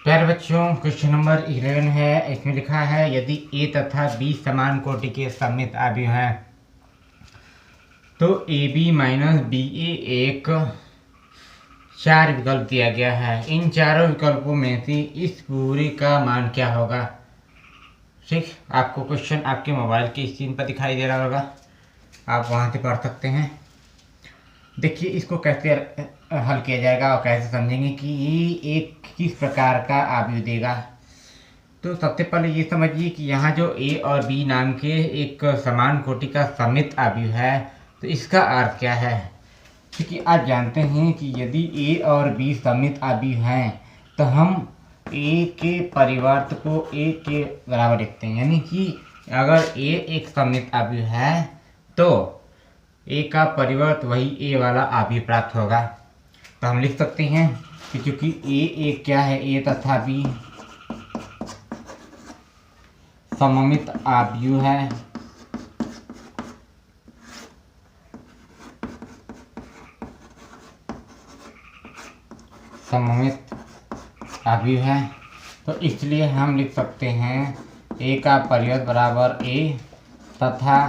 प्यारे बच्चों, question number 11 है। इसमें लिखा है यदि ए तथा बी समान कोटि के सममित अवयव हैं तो ए बी माइनस बी ए एक 4 विकल्प दिया गया है। इन चारों विकल्पों में से इस पूरे का मान क्या होगा। ठीक, आपको क्वेश्चन आपके मोबाइल की स्क्रीन पर दिखाई दे रहा होगा, आप वहां से पढ़ सकते हैं। देखिए इसको कैसे हल किया जाएगा और कैसे समझेंगे कि ये एक किस प्रकार का अवयव देगा। तो सबसे पहले ये समझिए कि यहाँ जो ए और बी नाम के एक समान कोटि का सममित अवयव है, तो इसका अर्थ क्या है। क्योंकि आप जानते हैं कि यदि ए और बी सममित अवयव हैं तो हम ए के परिवर्त को ए के बराबर लिखते हैं। यानी कि अगर ए एक सममित अवयव है तो ए का परिवर्त वही ए वाला अवयव प्राप्त होगा। तो हम लिख सकते हैं कि चूंकि ए एक क्या है, ए तथा बी सममित अवयव है, सममित अवयव है, तो इसलिए हम लिख सकते हैं ए का परिवर्त बराबर ए तथा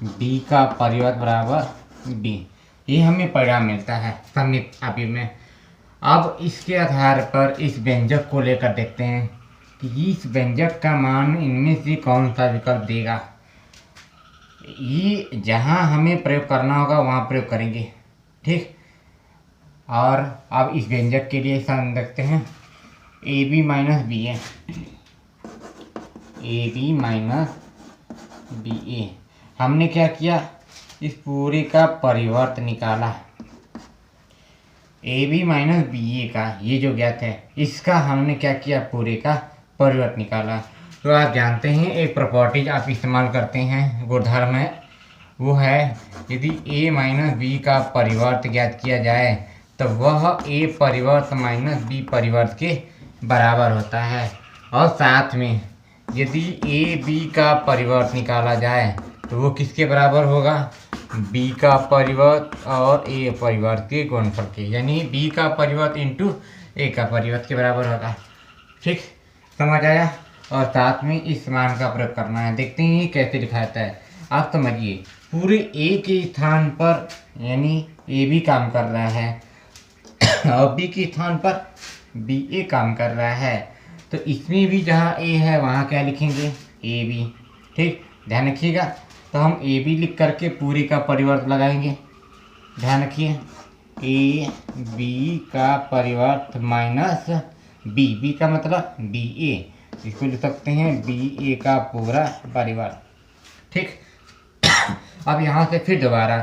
बी का परिवर्त बराबर बी। ये हमें परिणाम मिलता है सममित अवयव में। अब इसके आधार पर इस व्यंजक को लेकर देखते हैं कि इस व्यंजक का मान इनमें से कौन सा विकल्प देगा। ये जहाँ हमें प्रयोग करना होगा वहाँ प्रयोग करेंगे। ठीक, और अब इस व्यंजक के लिए सम देखते हैं A B minus B A, A B minus B A. हमने क्या किया, इस पूरे का परिवर्त निकाला। A B minus B A का ये जो ज्ञात है, इसका हमने क्या किया, पूरे का परिवर्त निकाला। तो आप जानते हैं एक प्रॉपर्टीज आप इस्तेमाल करते हैं गुणधर्म है, वो है यदि ए माइनस बी का परिवर्त ज्ञात किया जाए तो वह ए परिवर्त माइनस बी परिवर्त के बराबर होता है। और साथ में यदि ए बी का परिवर्त निकाला जाए तो वो किसके बराबर होगा, बी का परिवर्त और ए परिवर्त के गुणनफल के, यानी बी का परिवर्त इंटू ए का परिवर्त के बराबर होगा। ठीक, समझ आया। और साथ में इस मान का प्रयोग करना है। देखते हैं ये कैसे लिखा जाता है। आप समझिए पूरे ए के स्थान पर यानी ए बी काम कर रहा है और बी के स्थान पर बी ए काम कर रहा है, तो इसमें भी जहाँ ए है वहाँ क्या लिखेंगे, ए बी। ठीक, ध्यान रखिएगा। तो हम ए बी लिख करके पूरी का परिवर्त लगाएंगे। ध्यान रखिए ए बी का परिवर्त माइनस बी, बी का मतलब बी ए, इसको लिख सकते हैं बी ए का पूरा परिवर्त। ठीक, अब यहाँ से फिर दोबारा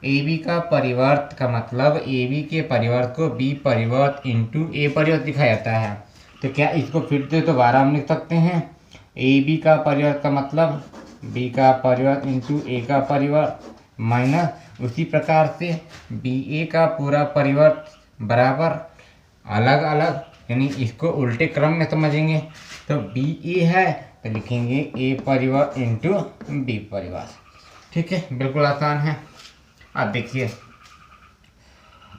ए बी का परिवर्त का मतलब ए बी के परिवर्त को बी परिवर्त इंटू ए परिवर्त लिखा जाता है। तो क्या इसको फिर से दोबारा हम लिख सकते हैं ए बी का परिवर्त का मतलब बी का परिवर्त इंटू ए का परिवर्त माइनस उसी प्रकार से बी ए का पूरा परिवर्त बराबर अलग अलग, यानी इसको उल्टे क्रम में समझेंगे। तो बी ए है तो लिखेंगे ए परिवर्त इंटू बी परिवर्त। ठीक है, बिल्कुल आसान है। अब देखिए,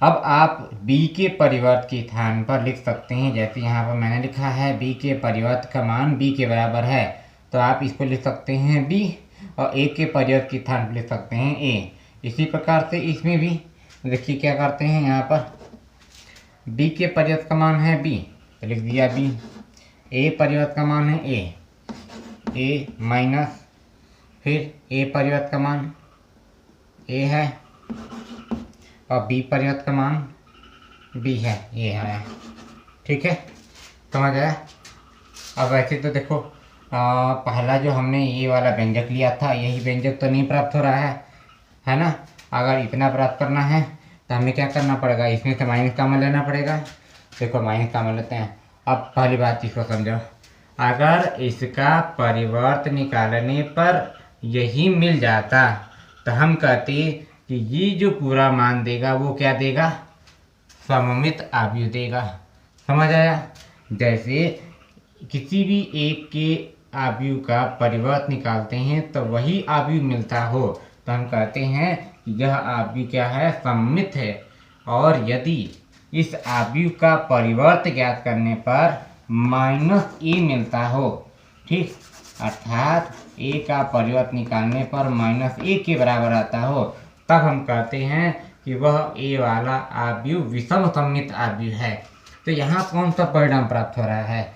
अब आप b के परिवर्त के स्थान पर लिख सकते हैं, जैसे यहाँ पर मैंने लिखा है b के परिवर्त का मान b के बराबर है, तो आप इसको लिख सकते हैं b और a के परिवर्त के स्थान पर लिख सकते हैं a। इसी प्रकार से इसमें भी देखिए क्या करते हैं, यहाँ पर b के परिवर्त का मान है b तो लिख दिया b, a परिवर्त का मान है a माइनस फिर a परिवर्त का मान a है और b परिवर्त का मान b है, ये है। ठीक है, समझ आया। अब वैसे तो देखो पहला जो हमने ये वाला व्यंजक लिया था यही व्यंजक तो नहीं प्राप्त हो रहा है ना। अगर इतना प्राप्त करना है तो हमें क्या करना पड़ेगा, इसमें से माइनस कॉमन लेना पड़ेगा। देखो माइनस कॉमन लेते हैं। अब पहली बात इसको समझो, अगर इसका परिवर्त निकालने पर यही मिल जाता तो हम कहते कि ये जो पूरा मान देगा वो क्या देगा, सममित अवयव देगा। समझ आया। जैसे किसी भी एक के अवयव का परिवर्त निकालते हैं तो वही अवयव मिलता हो तो हम कहते हैं कि यह अवयव क्या है, सममित है। और यदि इस आव्यूह का परिवर्त ज्ञात करने पर माइनस ए मिलता हो, ठीक, अर्थात ए का परिवर्त निकालने पर माइनस ए के बराबर आता हो, तब हम कहते हैं कि वह ए वाला आव्यूह विषम सममित आव्यूह है। तो यहाँ कौन सा परिणाम प्राप्त हो रहा है,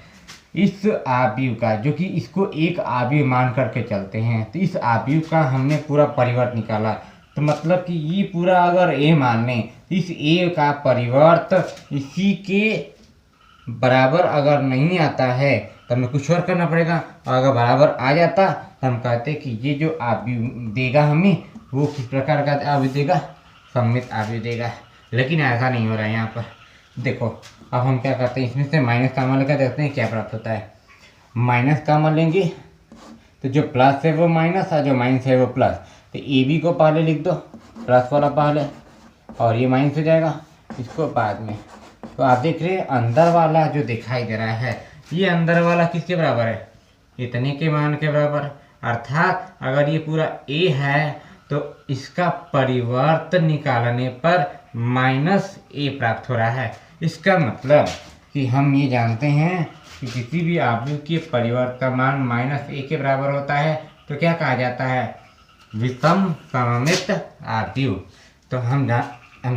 इस आव्यूह का, जो कि इसको एक आव्यूह मान करके चलते हैं, तो इस आव्यूह का हमने पूरा परिवर्त निकाला। तो मतलब कि ये पूरा अगर ए मान लें, इस ए का परिवर्त इसी के बराबर अगर नहीं आता है तो हमें कुछ और करना पड़ेगा, और अगर बराबर आ जाता तो हम कहते कि ये जो आव्यूह देगा हमें, वो किस प्रकार का आव्यूह देगा, सममित आव्यूह देगा। लेकिन ऐसा नहीं हो रहा है यहाँ पर। देखो अब हम क्या करते हैं, इसमें से माइनस कॉमन लेकर देखते हैं क्या प्राप्त होता है। माइनस कॉमन लेंगे तो जो प्लस है वो माइनस और जो माइनस है वो प्लस, तो ए बी को पहले लिख दो, प्लस वाला पहले, और ये माइनस हो जाएगा, इसको बाद में। तो आप देख रहे हैं अंदर वाला जो दिखाई दे रहा है, ये अंदर वाला किसके बराबर है, इतने के मान के बराबर। अर्थात अगर ये पूरा ए है तो इसका परिवर्त निकालने पर माइनस ए प्राप्त हो रहा है। इसका मतलब कि हम ये जानते हैं कि किसी भी आव्यूह के परिवर्त का मान माइनस ए के बराबर होता है तो क्या कहा जाता है, विषम सममित आव्यूह। तो हम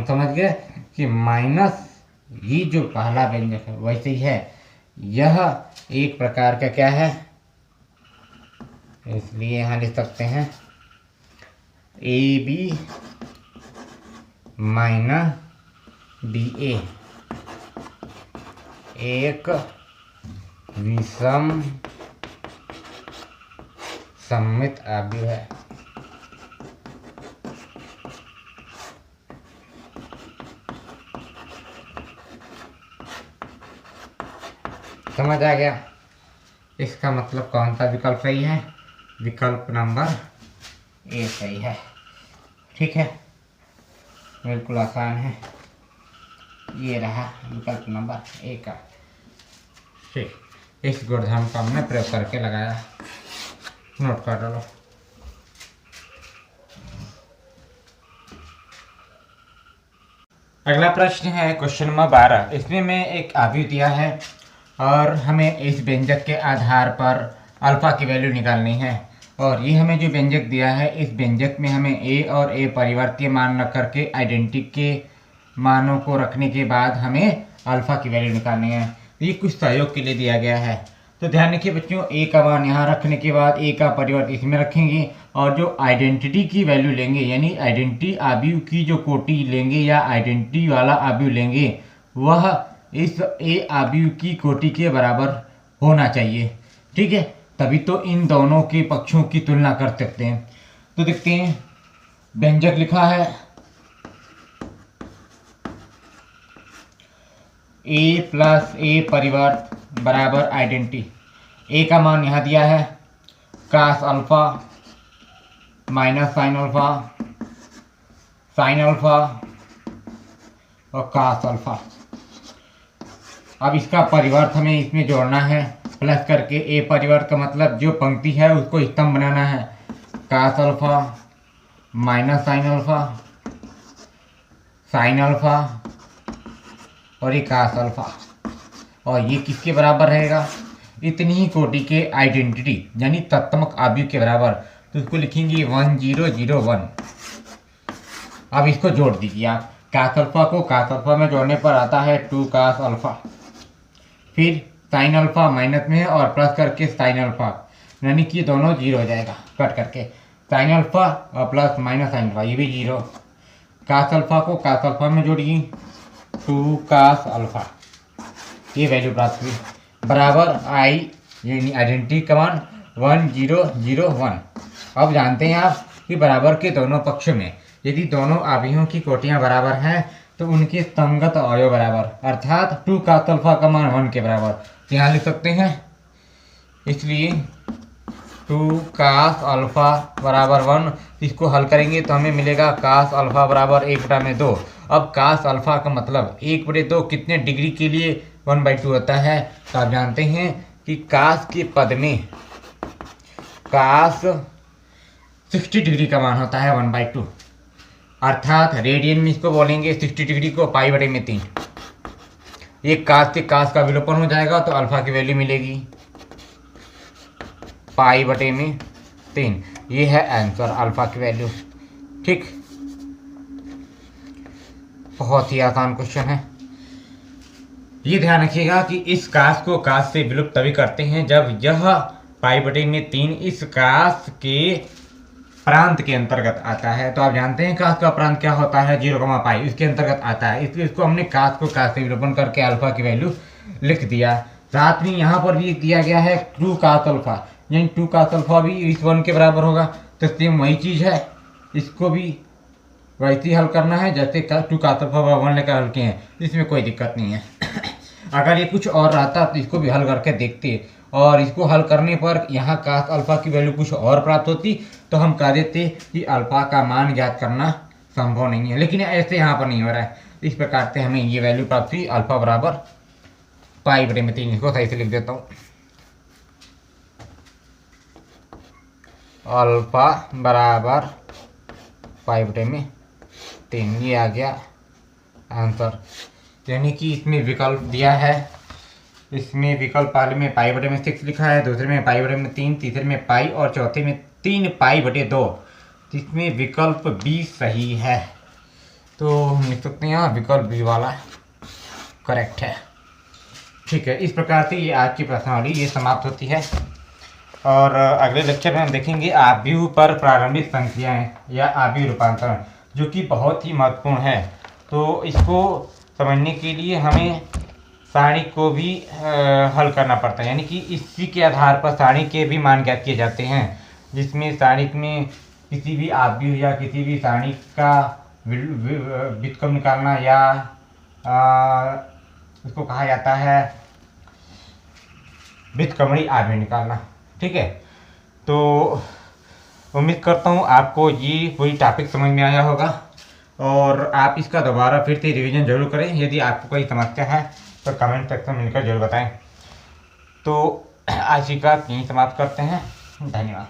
समझ गए कि माइनस ये जो पहला व्यंजक है वैसे ही है, यह एक प्रकार का क्या है, इसलिए यहाँ लिख सकते हैं ए बी माइनस बी ए एक विषम सममित आव्यूह है। समझ आ गया। इसका मतलब कौन सा विकल्प सही है, विकल्प नंबर ए सही है। ठीक है, बिल्कुल आसान है, ये रहा विकल्प नंबर ए का। ठीक, इस गुणधर्म का हमने प्रयोग करके लगाया, नोट कर लो। अगला प्रश्न है क्वेश्चन नंबर 12। इसमें मैं एक आव्यूह दिया है और हमें इस व्यंजक के आधार पर अल्फा की वैल्यू निकालनी है, और ये हमें जो व्यंजक दिया है इस व्यंजक में हमें ए और ए परिवर्तीय मान रख करके आइडेंटिटी के मानों को रखने के बाद हमें अल्फा की वैल्यू निकालनी है। ये कुछ सहयोग के लिए दिया गया है। तो ध्यान रखिए बच्चों, ए का मान यहाँ रखने के बाद ए का परिवर्त इसमें रखेंगे, और जो आइडेंटिटी की वैल्यू लेंगे यानी आइडेंटिटी आव्यूह की जो कोटि लेंगे या आइडेंटिटी वाला आव्यूह लेंगे, वह इस ए आव्यूह की कोटि के बराबर होना चाहिए। ठीक है, तभी तो इन दोनों के पक्षों की तुलना कर सकते हैं। तो देखते हैं, व्यंजक लिखा है ए प्लस ए परिवर्त बराबर आइडेंटिटी। ए का मान यहाँ दिया है cos alpha minus sine alpha, sine alpha और कास अल्फा। अब इसका परिवर्त हमें इसमें जोड़ना है प्लस करके। ए परिवर्त का मतलब जो पंक्ति है उसको स्तंभ बनाना है, cos alpha minus sine alpha, sine alpha और ये कास अल्फा, और ये किसके बराबर रहेगा, इतनी ही कोटि के आइडेंटिटी यानी तत्समक आव्यूह के बराबर। तो इसको लिखेंगे 1001। अब इसको जोड़ दीजिए आप, कास अल्फा को कास अल्फा में जोड़ने पर आता है 2 कास अल्फा, फिर साइन अल्फा माइनस में है और प्लस करके साइन अल्फा, यानी कि दोनों जीरो हो जाएगा कट करके, साइन अल्फा और प्लस माइनस साइन अल्फा ये भी जीरो। कास अल्फा को कास अल्फा में जोड़िए 2 कास अल्फा, ये वैल्यू प्राप्त हुई बराबर आई यानी आइडेंटिटी का मान 1001। अब जानते हैं आप कि बराबर के दोनों पक्षों में यदि दोनों आव्यूहों की कोटियां बराबर हैं तो उनके संगत अवयव बराबर, अर्थात 2 कास अल्फा का मान 1 के बराबर यहाँ लिख सकते हैं। इसलिए 2 कास अल्फा बराबर 1, इसको हल करेंगे तो हमें मिलेगा कास अल्फा बराबर 1/2। अब कास अल्फा का मतलब 1/2 कितने डिग्री के लिए 1/2 होता है, तो आप जानते हैं कि कास के पद में कास 60 डिग्री का मान होता है 1/2, अर्थात रेडियन में इसको बोलेंगे 60 डिग्री को π/3। ये काश से काश का विलोपन हो जाएगा तो अल्फा की वैल्यू मिलेगी π/3। ये है आंसर अल्फा की वैल्यू। ठीक, बहुत ही आसान क्वेश्चन है। ये ध्यान रखिएगा कि इस काश को काश से विलुप्त तभी करते हैं जब यह π/3 इस काश के प्रांत के अंतर्गत आता है। तो आप जानते हैं काश का प्रांत क्या होता है, 0, इसके अंतर्गत आता है, इसलिए इसको हमने काश को काश से विलोपन करके अल्फा की वैल्यू लिख दिया। साथ में यहाँ पर भी दिया गया है 2 काश अल्फा, यानी 2 काश अल्फा भी इस 1 के बराबर होगा। तो सेम वही चीज़ है, इसको भी वैसे ही हल करना है जैसे 2 काश अल्फा 1 लेकर हल किए हैं, इसमें कोई दिक्कत नहीं है। अगर ये कुछ और रहता तो इसको भी हल करके देखते, और इसको हल करने पर यहाँ काश अल्फा की वैल्यू कुछ और प्राप्त होती तो हम कह देते कि अल्फा का मान ज्ञात करना संभव नहीं है, लेकिन ऐसे यहाँ पर नहीं हो रहा है। इस प्रकार से हमें ये वैल्यू प्राप्त हुई अल्फा बराबर π/3। इसको सही से लिख देता हूँ, अल्फा बराबर π/3। ये आ गया आंसर। यानी कि इसमें विकल्प दिया है, इसमें विकल्प पहले में π/6 लिखा है, दूसरे में π/3, तीसरे में पाई और चौथे में 3π/2। इसमें विकल्प बी सही है, तो हम लिख सकते हैं विकल्प बी वाला करेक्ट है। ठीक है, इस प्रकार से ये आज की प्रश्नावली ये समाप्त होती है, और अगले लेक्चर में हम देखेंगे आव्यूह पर प्रारंभिक संख्याएं या आव्यूह रूपांतरण, जो कि बहुत ही महत्वपूर्ण है। तो इसको समझने के लिए हमें सारणी को भी हल करना पड़ता है, यानी कि इसी के आधार पर सारणी के भी मान ज्ञात किए जाते हैं, जिसमें सारणी में किसी भी आव्यूह या किसी भी सारणी का व्युत्क्रम निकालना या उसको कहा जाता है व्युत्क्रमणीय आव्यूह निकालना। ठीक है, तो उम्मीद करता हूँ आपको ये पूरी टॉपिक समझ में आया होगा, और आप इसका दोबारा फिर से रिवीजन जरूर करें। यदि आपको कोई समस्या है तो कमेंट सेक्शन में मिलकर जरूर बताएं। तो आज का यहीं समाप्त करते हैं। धन्यवाद।